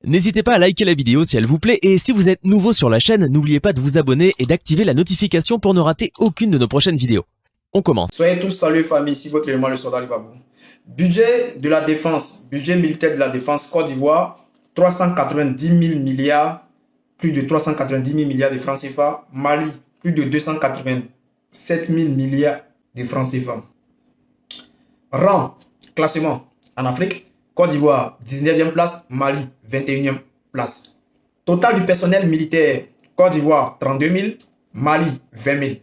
N'hésitez pas à liker la vidéo si elle vous plaît et si vous êtes nouveau sur la chaîne, n'oubliez pas de vous abonner et d'activer la notification pour ne rater aucune de nos prochaines vidéos. On commence. Soyez tous salués famille, ici votre élément le soldat Libabou. Budget de la défense, budget militaire de la défense, Côte d'Ivoire, 390 000 milliards, plus de 390 000 milliards de francs CFA. Mali, plus de 287 000 milliards de francs CFA. Rang, classement en Afrique, Côte d'Ivoire, 19e place, Mali, 21e place. Total du personnel militaire, Côte d'Ivoire, 32 000, Mali, 20 000.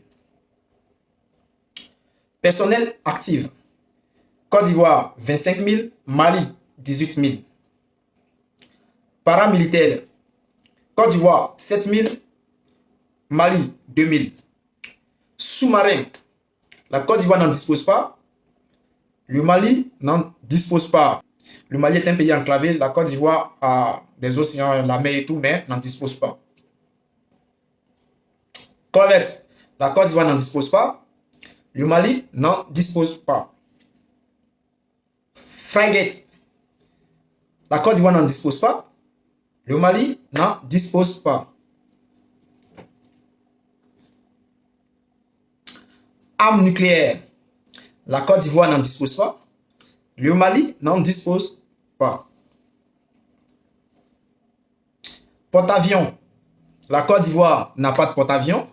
Personnel actif, Côte d'Ivoire, 25 000, Mali, 18 000. Paramilitaire, Côte d'Ivoire, 7 000, Mali, 2 000. Sous-marin, la Côte d'Ivoire n'en dispose pas, le Mali n'en dispose pas. Le Mali est un pays enclavé, la Côte d'Ivoire a des océans, la mer et tout, mais n'en dispose pas. Corvette, la Côte d'Ivoire n'en dispose pas, le Mali n'en dispose pas. Frigate, la Côte d'Ivoire n'en dispose pas, le Mali n'en dispose pas. Armes nucléaires, la Côte d'Ivoire n'en dispose pas, le Mali n'en dispose pas. Porte-avions, la Côte d'Ivoire n'a pas de porte-avions,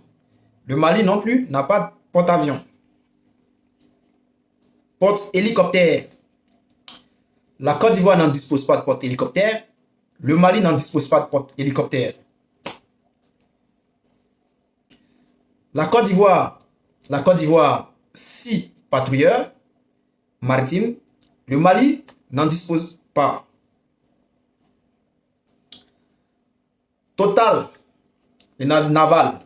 le Mali non plus n'a pas de porte-avions. Porte-hélicoptère, la Côte d'Ivoire n'en dispose pas de porte-hélicoptère, le Mali n'en dispose pas de porte-hélicoptère. La Côte d'Ivoire, 6 patrouilleurs maritimes, le Mali n'en dispose pas. Total naval,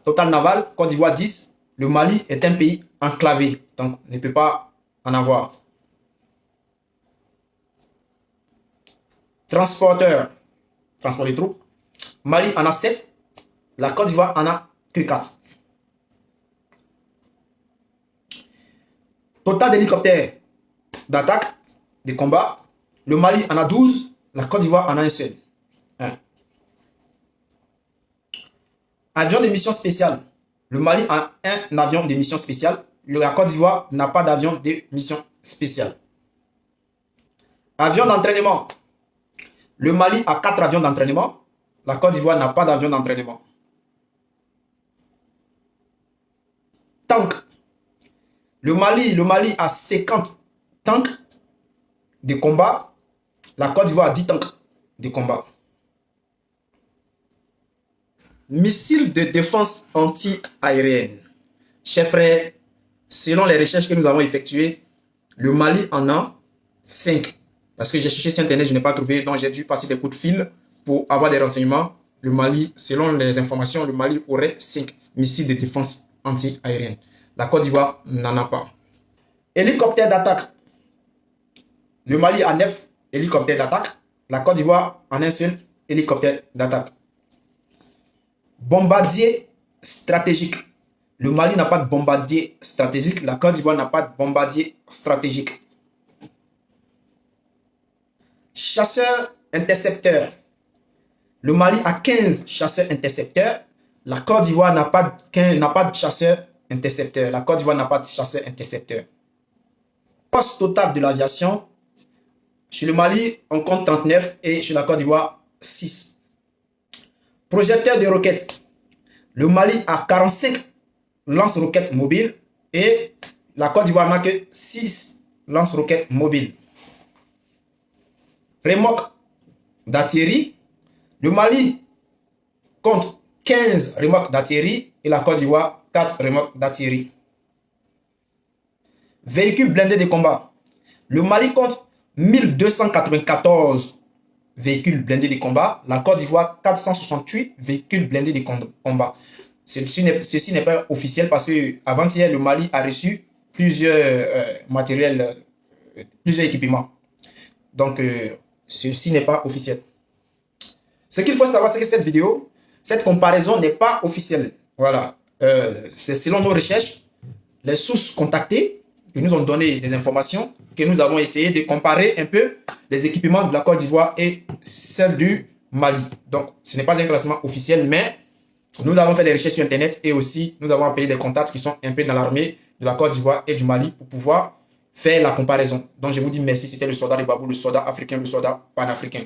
Côte d'Ivoire 10, le Mali est un pays enclavé, donc ne peut pas en avoir. Transport des troupes, Mali en a 7, la Côte d'Ivoire en a que 4. Total d'hélicoptères d'attaque, de combat, le Mali en a 12, la Côte d'Ivoire en a un seul. 1. Avion de mission spéciale, le Mali a un avion de mission spéciale, la Côte d'Ivoire n'a pas d'avion de mission spéciale. Avion d'entraînement, le Mali a 4 avions d'entraînement, la Côte d'Ivoire n'a pas d'avion d'entraînement. Tank, le Mali a 50 tanks de combat, la Côte d'Ivoire a 10 tanks de combat. Missiles de défense anti-aérienne. Chers frères, selon les recherches que nous avons effectuées, le Mali en a 5. Parce que j'ai cherché sur Internet, je n'ai pas trouvé, donc j'ai dû passer des coups de fil pour avoir des renseignements. Le Mali, selon les informations, le Mali aurait 5 missiles de défense anti-aérienne. La Côte d'Ivoire n'en a pas. Hélicoptère d'attaque. Le Mali a 9 hélicoptères d'attaque. La Côte d'Ivoire en a un seul hélicoptère d'attaque. Bombardier stratégique. Le Mali n'a pas de bombardier stratégique. La Côte d'Ivoire n'a pas de bombardier stratégique. Chasseurs intercepteurs. Le Mali a 15 chasseurs intercepteurs. La Côte d'Ivoire n'a pas de chasseurs intercepteurs. La Côte d'Ivoire n'a pas de chasseurs intercepteurs. Poste total de l'aviation. Chez le Mali, on compte 39 et chez la Côte d'Ivoire, 6. Projecteur de roquettes. Le Mali a 45 lance-roquettes mobiles et la Côte d'Ivoire n'a que 6 lance-roquettes mobiles. Remorque d'artillerie. Le Mali compte 15 remorques d'artillerie et la Côte d'Ivoire 4 remorques d'artillerie. Véhicules blindés de combat. Le Mali compte 1294 véhicules blindés de combat. La Côte d'Ivoire 468 véhicules blindés de combat. Ceci n'est pas officiel parce que avant-hier, le Mali a reçu plusieurs matériels, plusieurs équipements. Donc, ceci n'est pas officiel. Ce qu'il faut savoir, c'est que cette vidéo, cette comparaison n'est pas officielle. Voilà. C'est selon nos recherches, les sources contactées qui nous ont donné des informations, que nous avons essayé de comparer un peu les équipements de la Côte d'Ivoire et celles du Mali. Donc, ce n'est pas un classement officiel, mais nous avons fait des recherches sur Internet et aussi nous avons appelé des contacts qui sont un peu dans l'armée de la Côte d'Ivoire et du Mali pour pouvoir faire la comparaison. Donc, je vous dis merci. C'était le soldat de Babou, le soldat africain, le soldat panafricain.